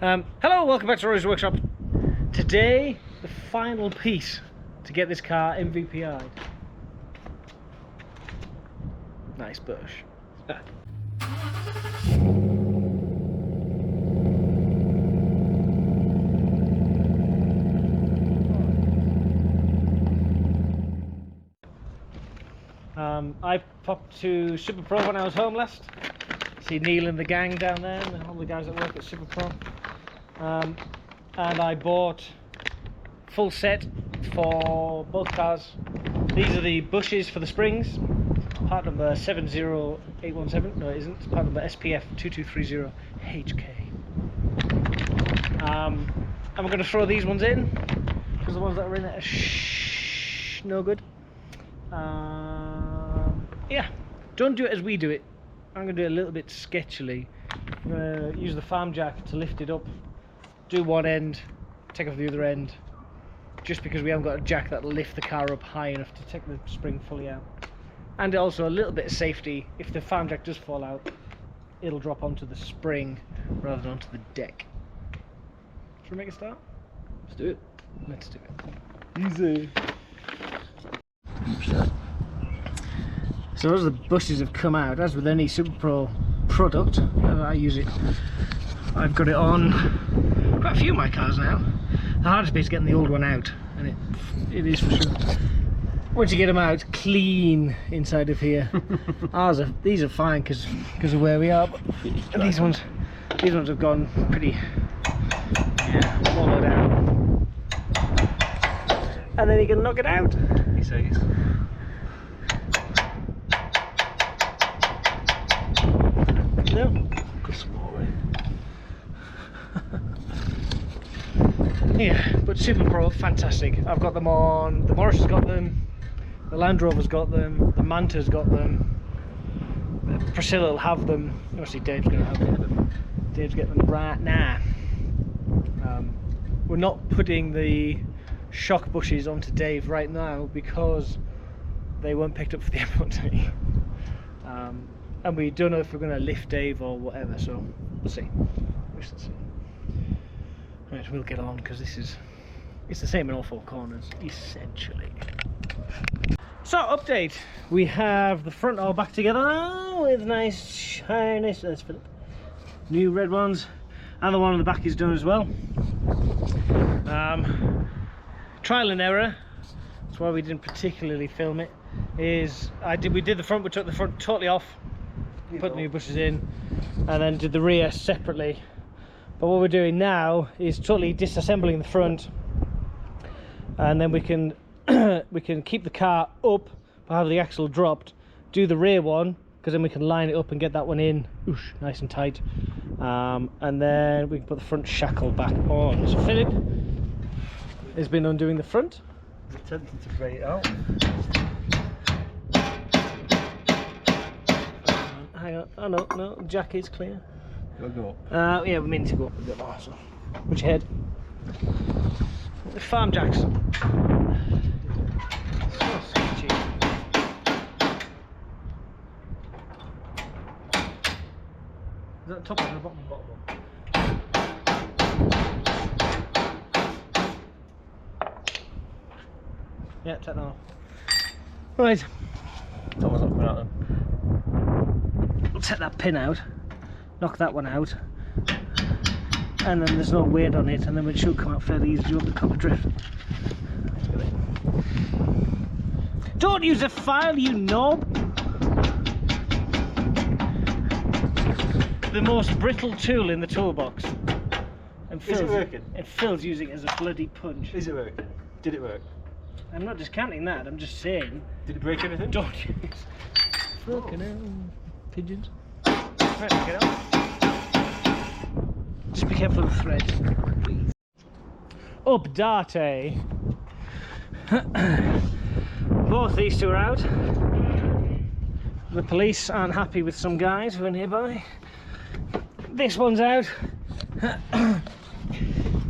Hello, welcome back to Rory's Workshop. Today, the final piece to get this car MVPI'd. Nice bush. I popped to SuperPro when I was home last. See Neil and the gang down there, and all the guys that work at SuperPro. And I bought full set for both cars. These are the bushes for the springs. Part number 70817. No, it isn't. It's part number SPF 2230HK. And we're going to throw these ones in because the ones that are in it are no good. Yeah, don't do it as we do it. I'm going to do it a little bit sketchily. I'm going to use the farm jack to lift it up, do one end, take off the other end, just because we haven't got a jack that'll lift the car up high enough to take the spring fully out. And also a little bit of safety, if the farm jack does fall out, it'll drop onto the spring rather than onto the deck. Should we make a start? Let's do it. Let's do it. Easy. So as the bushes have come out, as with any SuperPro product, I use it, I've got it on quite a few of my cars now. The hardest bit is getting the old one out, and it is for sure. Once you get them out clean inside of here, these are fine because of where we are, but these ones have gone pretty wallowed out. And then you can knock it out. He says. No. Got some more, eh? Yeah, but SuperPro, fantastic. I've got them on, the Morris has got them, the Land Rover's got them, the Manta's got them, Priscilla will have them, obviously Dave's going to have them. Dave's getting them right now. We're not putting the shock bushes onto Dave right now because they weren't picked up for the MOT. And we don't know if we're going to lift Dave or whatever, so we'll see. We shall see. Right, we'll get on because it's the same in all four corners, essentially. So, update. We have the front all back together now with nice shiny, let's fill it. New red ones, and the one on the back is done as well. Trial and error. That's why we didn't particularly film it. We did the front, we took the front totally off, put new bushes in, and then did the rear separately. But what we're doing now is totally disassembling the front, and then we can we can keep the car up but have the axle dropped, do the rear one because then we can line it up and get that one in nice and tight, and then we can put the front shackle back on. So Philip has been undoing the front. It's tempting to break it out. Hang on, oh no, jack is clear. Go up. Yeah, we mean to go up a bit more, so which head? The farm jacks. So sketchy. Is that the top one or the bottom? Bottom one. Yeah, take that off. Right. That one's not coming out then. We'll take that pin out, knock that one out, and then there's no weight on it, and then it should come out fairly easy over the copper drift. Don't use a file, you knob! The most brittle tool in the toolbox. And Is it working? And Phil's using it as a bloody punch. Is it working? Did it work? I'm not discounting that, I'm just saying. Did it break anything? Don't use. Fucking hell. Pigeons. Right, get on. Just be careful of the threads, please. Update. Both these two are out. The police aren't happy with some guys who are nearby. This one's out.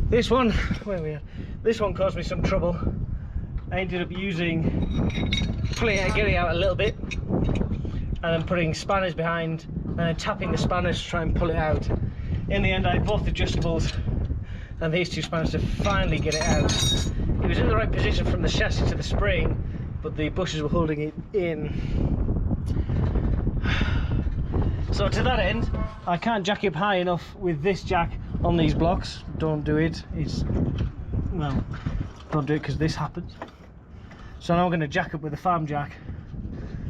This one, where are we at? This one caused me some trouble. I ended up getting out a little bit, and then putting spanners behind and then tapping the spanners to try and pull it out. In the end, I had both adjustables, and these two spanners to finally get it out. It was in the right position from the chassis to the spring, but the bushes were holding it in. So to that end, I can't jack it up high enough with this jack on these blocks. Don't do it. Well, don't do it because this happens. So now I'm going to jack up with the farm jack,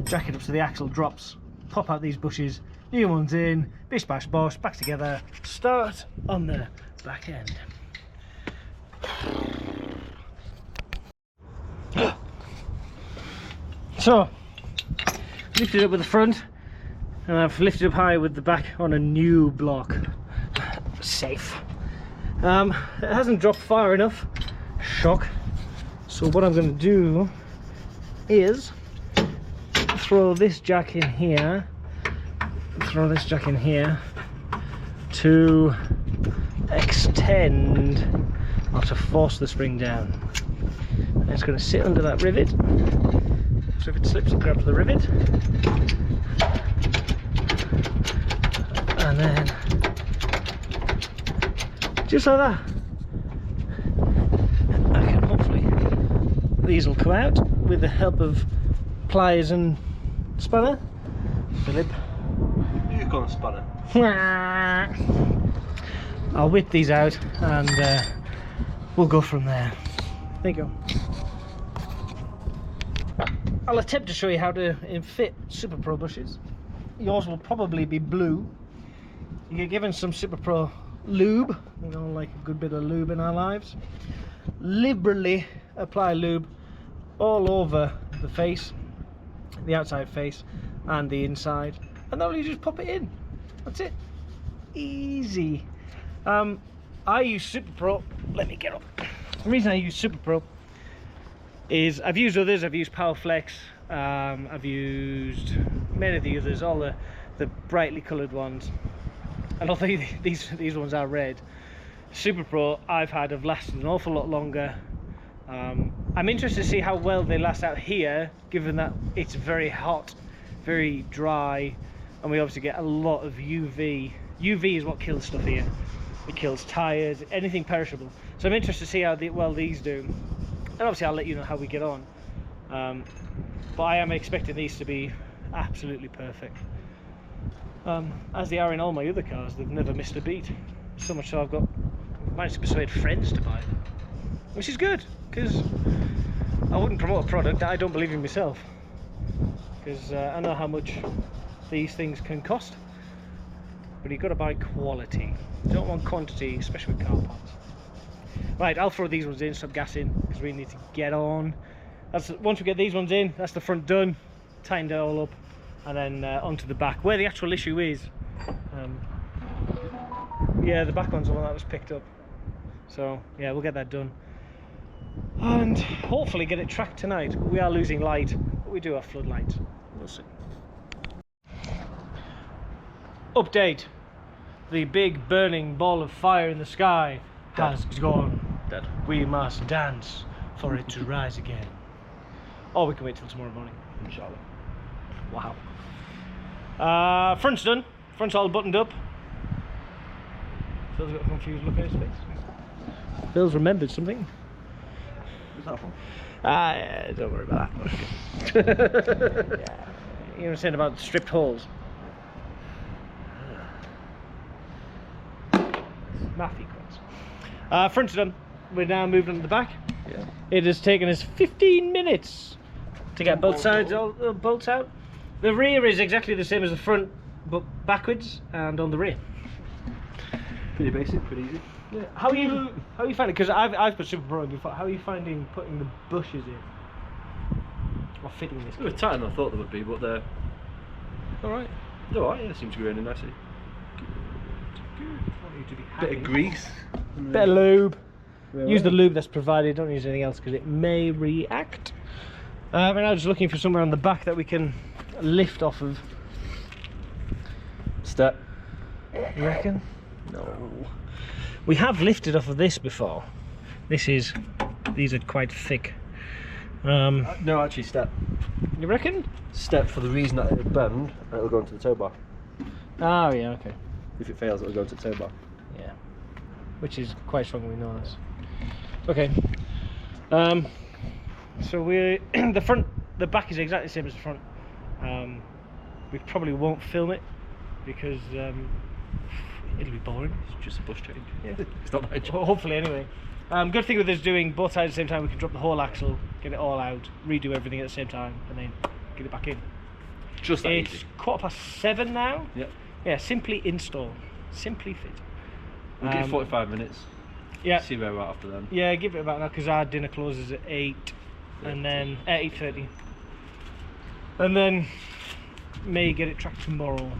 jack it up so the axle drops, pop out these bushes, new ones in, bish bash bosh, back together, start on the back end. So, lifted up with the front, and I've lifted up high with the back on a new block. Safe. It hasn't dropped far enough. Shock. So what I'm going to do is throw this jack in here. Throw this jack in here to extend, or to force the spring down. And it's going to sit under that rivet. So if it slips, it grabs the rivet. And then, just like that, I can hopefully, these will come out with the help of pliers and spanner. Philip. You call them spanner. I'll whip these out and we'll go from there. There you go. I'll attempt to show you how to fit SuperPro bushes. Yours will probably be blue. You get given some SuperPro lube. We all like a good bit of lube in our lives. Liberally apply lube all over the face, the outside face and the inside, and then you just pop it in. That's it. Easy. I use SuperPro. Let me get up. The reason I use SuperPro is I've used others. I've used Powerflex. I've used many of the others, all the brightly coloured ones. And although these ones are red, SuperPro I've had have lasted an awful lot longer. I'm interested to see how well they last out here, given that it's very hot, very dry, and we obviously get a lot of UV. UV is what kills stuff here. It kills tyres, anything perishable. So I'm interested to see how well these do. And obviously I'll let you know how we get on. But I am expecting these to be absolutely perfect. As they are in all my other cars, they've never missed a beat. So much so I've managed to persuade friends to buy them, which is good, because I wouldn't promote a product that I don't believe in myself, because I know how much these things can cost, but you've got to buy quality. You don't want quantity, especially with car parts. Right, I'll throw these ones in, stop gassing, because we need to get on. Once we get these ones in, that's the front done, tightened it all up, and then onto the back, where the actual issue is. Yeah, the back one's the one that was picked up, so yeah, we'll get that done and hopefully get it tracked tonight. We are losing light, but we do have floodlights. We'll see. Update: the big burning ball of fire in the sky has gone. Dead. We must dance for it to rise again. Or we can wait till tomorrow morning, inshallah. Wow. Front's done. Front's all buttoned up. Phil's got a confused look at his face. Phil's remembered something. What's that from? Yeah, don't worry about that. Yeah. You know what I'm saying about stripped holes? Maffy quotes. Front's done. We're now moved on to the back. Yeah. It has taken us 15 minutes to get both sides, all the bolts out. The rear is exactly the same as the front, but backwards and on the rear. Pretty basic, pretty easy. Yeah. How are you finding? Because I've put SuperPro in before. How are you finding putting the bushes in or fitting this? They were tighter than I thought they would be, but they're All alright. Yeah, they seem to go in nicely. good. I want you to be Bit happy. of grease. Bit of lube. Yeah, Use the lube that's provided. Don't use anything else because it may react. And I was looking for somewhere on the back that we can lift off of. Step. You reckon? No. We have lifted off of this before. These are quite thick. No, actually, step. You reckon? Step for the reason that it'll bend and it'll go into the tow bar. Oh yeah, okay. If it fails, it'll go into the tow bar. Yeah, which is quite strong, we know this. Okay. So we the back is exactly the same as the front. We probably won't film it because it'll be boring. It's just a bush change. Yeah. It's not much. Hopefully, anyway. Good thing with us doing both sides at the same time, we can drop the whole axle, get it all out, redo everything at the same time, and then get it back in. Just that It's easy. 7:15 now. Yep. Yeah, simply install, simply fit. We'll give it 45 minutes. Yeah. See where we're at after then. Yeah, give it about now because our dinner closes at 8, and then at 8:30, and then may get it tracked tomorrow.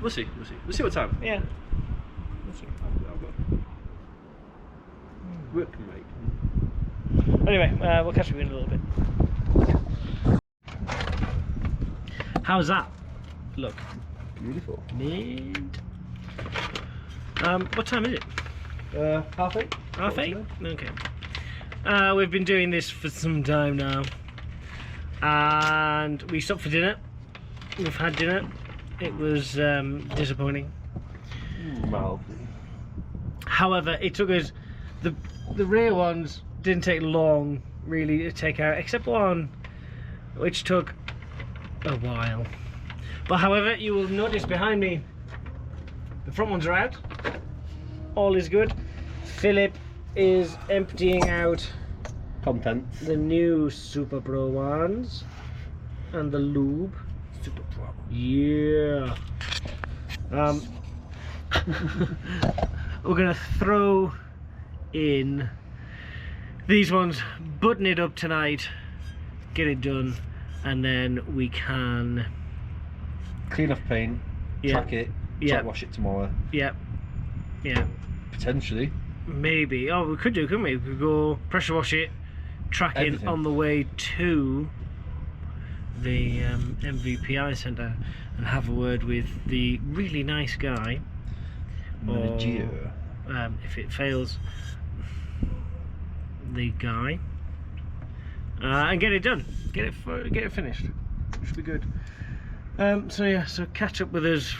We'll see. We'll see what time. Yeah. We'll see. Work can make. Anyway, we'll catch up in a little bit. How's that? Look. Beautiful. Mint. What time is it? 8:30. 8:30? Okay. We've been doing this for some time now, and we stopped for dinner. We've had dinner. It was disappointing. Mildly. However, it took us the rear ones didn't take long really to take out, except one which took a while. But however, you will notice behind me the front ones are out. All is good. Philip is emptying out Contents. the new SuperPro ones and the lube. SuperPro. Yeah. We're gonna throw in these ones, button it up tonight, get it done, and then we can Clean off paint. Track it. Yeah. Wash it tomorrow. Yeah. Potentially. Maybe. Oh, we could do, couldn't we? We could go pressure wash it, track it Everything. on the way to the MVPI centre and have a word with the really nice guy. Manager. If it fails, the guy, and get it done. Get it finished. Should be good. So yeah. So catch up with us.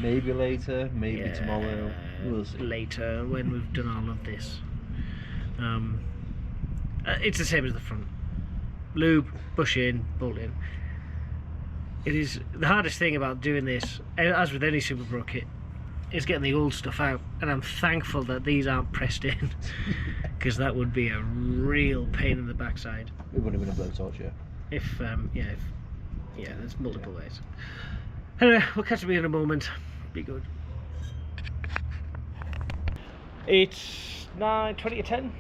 Maybe later. Maybe tomorrow. We'll see. Later when we've done all of this. It's the same as the front. Lube, bush in, bolt in. It is the hardest thing about doing this, as with any SuperPro kit, is getting the old stuff out, and I'm thankful that these aren't pressed in, because that would be a real pain in the backside. It wouldn't have been a blowtorch, yeah. If there's multiple ways. Anyway, we'll catch up with you in a moment. Be good. It's 9:20 to 10.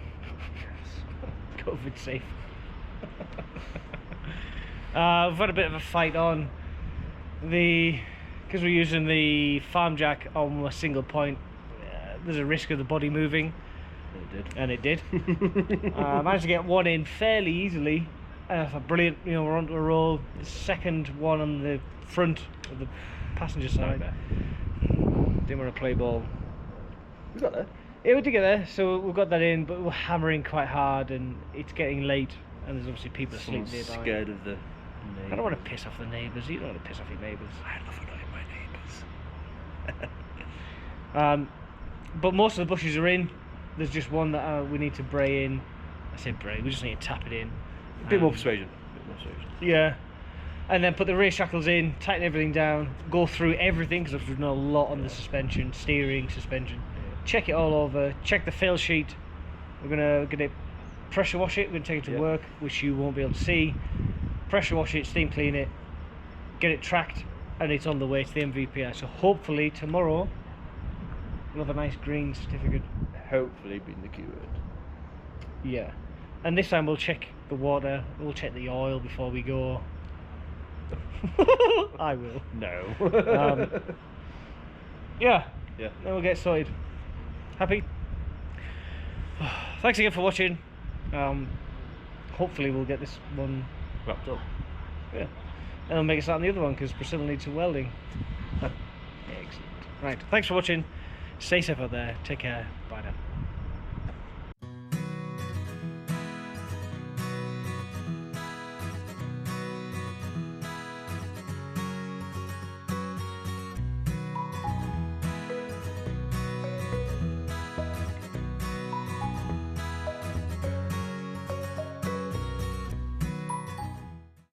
COVID safe. We've had a bit of a fight on because we're using the farm jack on a single point. There's a risk of the body moving, and it did. I managed to get one in fairly easily. Brilliant, we're onto a roll. The second one on the front of the passenger side. Didn't want to play ball. We got there. Yeah, we did get there, so we've got that in, but we're hammering quite hard, and it's getting late, and there's obviously people asleep nearby. Scared of the neighbours. I don't want to piss off the neighbours. You don't want to piss off your neighbours. I love annoying my neighbours. But most of the bushes are in. There's just one that we need to bray in. I said bray. We just need to tap it in. A bit more persuasion. Yeah. And then put the rear shackles in, tighten everything down, go through everything because we've done a lot on the suspension, steering, suspension. Check it all over, check the fail sheet. We're gonna pressure wash it, we're gonna take it to work, which you won't be able to see. Pressure wash it, steam clean it, get it tracked, and it's on the way to the MVPI. So hopefully tomorrow we'll have a nice green certificate. Hopefully being the keyword. Yeah. And this time we'll check the water, we'll check the oil before we go. I will. No. Yeah. Yeah. Then we'll get sorted. Happy? Thanks again for watching. Hopefully we'll get this one Wrapped up. Yeah. And we'll make a start on the other one because Priscilla needs some welding. Excellent. Right. Thanks for watching. Stay safe out there. Take care. Bye now.